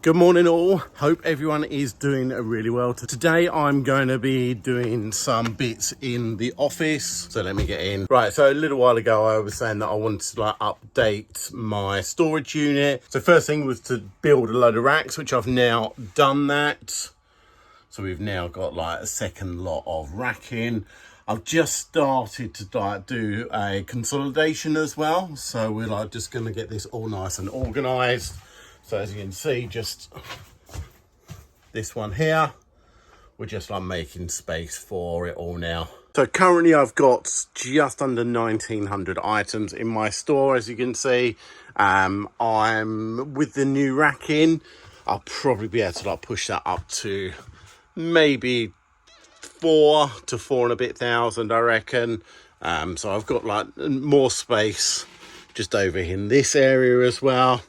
Good morning all, hope everyone is doing really well. Today I'm going to be doing some bits in the office, so let me get in. Right, so a little while ago I was saying that I wanted to update my storage unit. So first thing was to build a load of racks, which I've now done that. So we've now got a second lot of racking. I've just started to do a consolidation as well. So we're just gonna get this all nice and organized. So as you can see, just this one here, we're just making space for it all now. So currently I've got just under 1,900 items in my store, as you can see. I'm with the new racking, I'll probably be able to push that up to maybe 4 to 4 and a bit thousand, I reckon. So I've got more space just over in this area as well.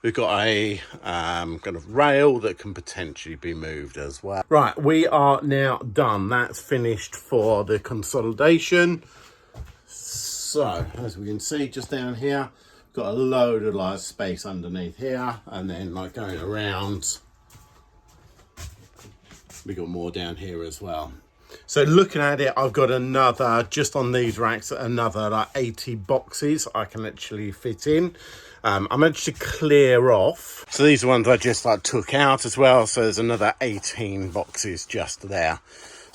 We've got a kind of rail that can potentially be moved as well. Right, we are now done. That's finished for the consolidation. So, as we can see just down here, got a load of space underneath here, and then going around, we got more down here as well. So looking at it, I've got another, just on these racks, another 80 boxes I can actually fit in. I managed to clear off. So these are ones I just took out as well. So there's another 18 boxes just there.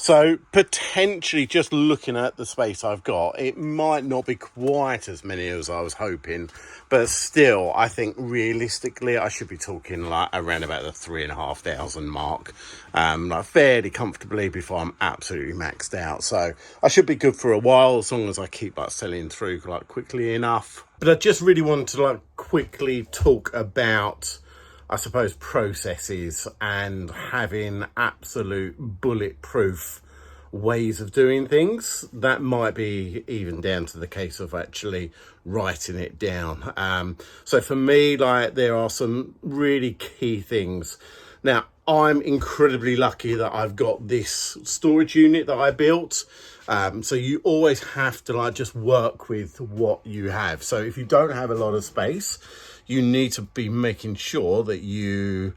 So potentially, just looking at the space I've got, it might not be quite as many as I was hoping, but still, I think realistically, I should be talking around about the 3,500 mark, fairly comfortably before I'm absolutely maxed out. So I should be good for a while, as long as I keep selling through quickly enough. But I just really wanted to quickly talk about, I suppose, processes and having absolute bulletproof ways of doing things. That might be even down to the case of actually writing it down. So for me, there are some really key things. Now, I'm incredibly lucky that I've got this storage unit that I built. So you always have to just work with what you have. So if you don't have a lot of space, you need to be making sure that you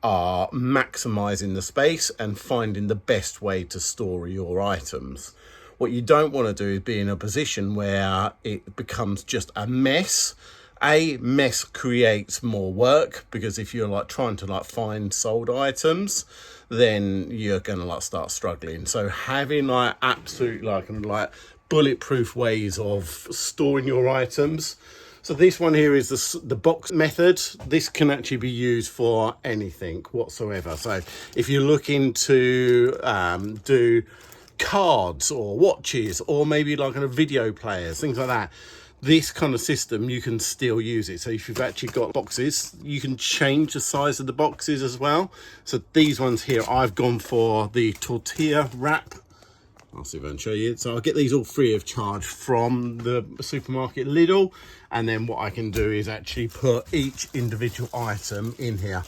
are maximizing the space and finding the best way to store your items. What you don't want to do is be in a position where it becomes just a mess. A mess creates more work, because if you're trying to find sold items, then you're gonna start struggling. So having absolute bulletproof ways of storing your items. So this one here is the box method. This can actually be used for anything whatsoever. So if you're looking to do cards or watches, or maybe a video players, things like that, this kind of system, you can still use it. So if you've actually got boxes, you can change the size of the boxes as well. So these ones here, I've gone for the tortilla wrap. I'll see if I can show you. So I'll get these all free of charge from the supermarket Lidl. And then what I can do is actually put each individual item in here.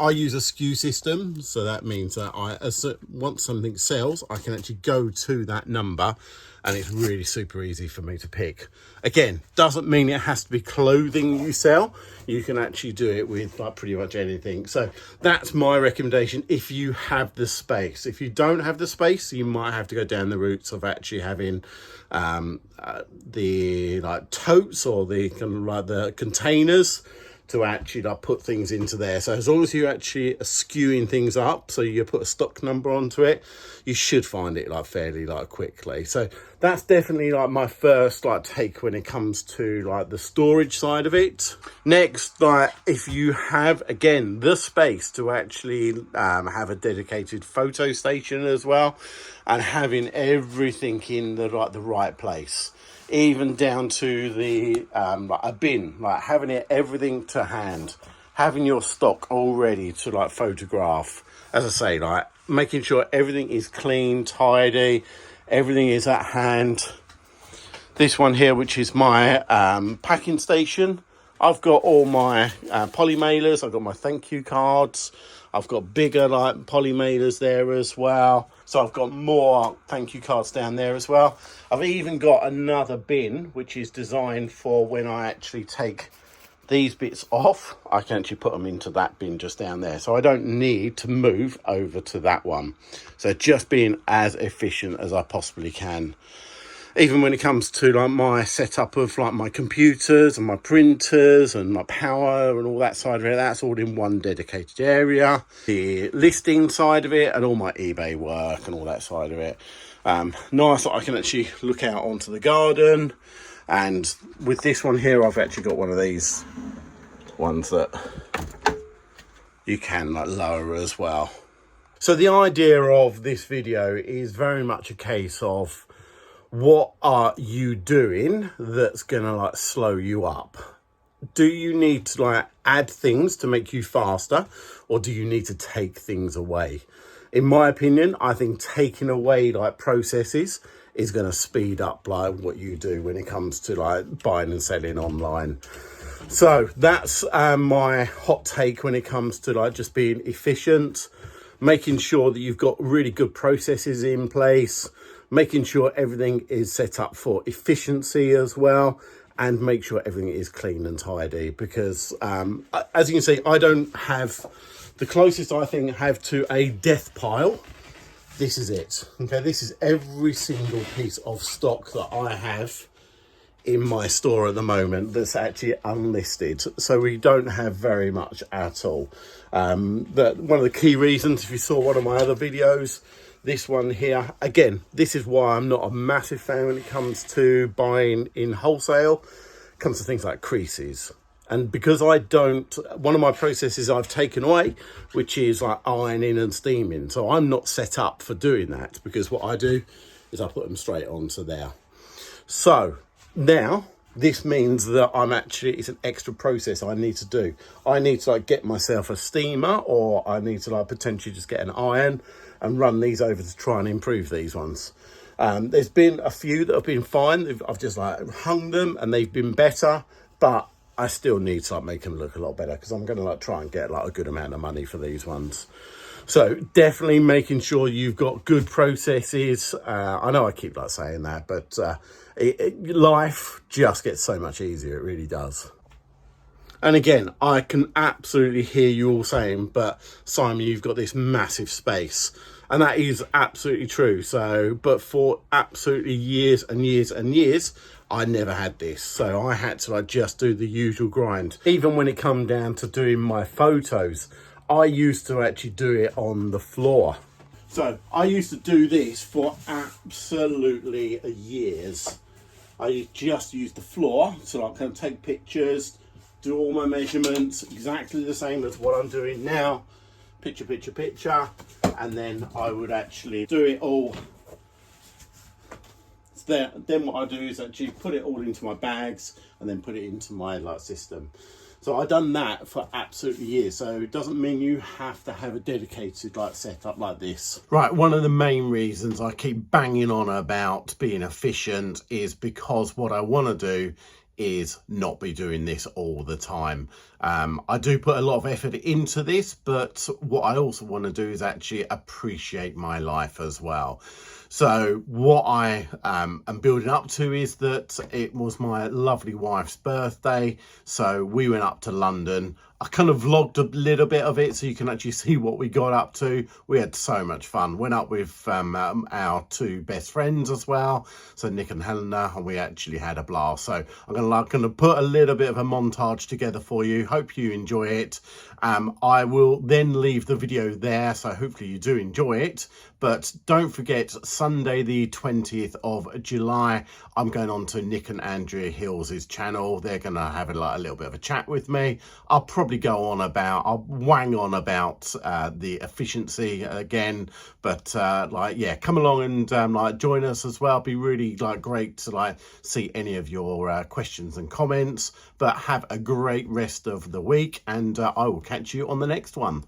I use a SKU system. So that means that once something sells, I can actually go to that number, and it's really super easy for me to pick. Again, doesn't mean it has to be clothing you sell. You can actually do it with pretty much anything. So that's my recommendation if you have the space. If you don't have the space, you might have to go down the routes of actually having the totes, or the kind of the containers, to actually put things into there. So as long as you actually are skewing things up, so you put a stock number onto it, you should find it fairly quickly. So that's definitely my first take when it comes to the storage side of it. Next, if you have, again, the space to actually have a dedicated photo station as well, and having everything in the right place, even down to the a bin, having everything to hand, having your stock all ready to photograph. As I say, making sure everything is clean, tidy, everything is at hand. This one here, which is my packing station, I've got all my poly mailers, I've got my thank you cards, I've got bigger poly mailers there as well. So I've got more thank you cards down there as well. I've even got another bin which is designed for when I actually take these bits off, I can actually put them into that bin just down there. So I don't need to move over to that one. So just being as efficient as I possibly can. Even when it comes to like my setup of like my computers and my printers and my power and all that side of it, that's all in one dedicated area. The listing side of it and all my eBay work and all that side of it. Nice that I can actually look out onto the garden. And with this one here, I've actually got one of these ones that you can like lower as well. So the idea of this video is very much a case of, what are you doing that's gonna like slow you up? Do you need to like add things to make you faster, or do you need to take things away? In my opinion, I think taking away like processes is going to speed up like what you do when it comes to like buying and selling online. So that's my hot take when it comes to like just being efficient, making sure that you've got really good processes in place, making sure everything is set up for efficiency as well, and make sure everything is clean and tidy. Because as you can see, I don't have, the closest I think I have to a death pile, this is it. Okay, this is every single piece of stock that I have in my store at the moment that's actually unlisted. So we don't have very much at all. But one of the key reasons, if you saw one of my other videos, this one here, again, this is why I'm not a massive fan when it comes to buying in wholesale. It comes to things like creases. And because I don't, one of my processes I've taken away, which is like ironing and steaming. So I'm not set up for doing that, because what I do is I put them straight onto there. So now this means that I'm actually, it's an extra process I need to do. I need to like get myself a steamer, or I need to like potentially just get an iron and run these over to try and improve these ones. There's been a few that have been fine. I've just like hung them and they've been better, but I still need to like make them look a lot better, because I'm going to like try and get like a good amount of money for these ones. So definitely making sure you've got good processes. I know I keep like saying that, but life just gets so much easier. It really does. And again, I can absolutely hear you all saying, but Simon, you've got this massive space. And that is absolutely true. So, but for absolutely years and years and years, I never had this. So I had to like just do the usual grind. Even when it come down to doing my photos, I used to actually do it on the floor. So I used to do this for absolutely years. I just used the floor so I can take pictures, do all my measurements, exactly the same as what I'm doing now. Picture, picture, picture. And then I would actually do it all. There. Then what I do is actually put it all into my bags and then put it into my like system. So I've done that for absolutely years. So it doesn't mean you have to have a dedicated like setup like this. Right, one of the main reasons I keep banging on about being efficient is because what I want to do is not be doing this all the time. I do put a lot of effort into this, but what I also want to do is actually appreciate my life as well. So what I am building up to is that it was my lovely wife's birthday. So we went up to London. I kind of vlogged a little bit of it so you can actually see what we got up to. We had so much fun. Went up with our two best friends as well, so Nick and Helena, and we actually had a blast. So I'm gonna put a little bit of a montage together for you. Hope you enjoy it. I will then leave the video there, so hopefully you do enjoy it. But don't forget, Sunday the 20th of July, I'm going on to Nick and Andrea Hills' channel. They're going to have a little bit of a chat with me. I'll probably I'll wang on about the efficiency again. But yeah, come along and join us as well. It'd be really great to see any of your questions and comments. But have a great rest of the week, and I will catch you on the next one.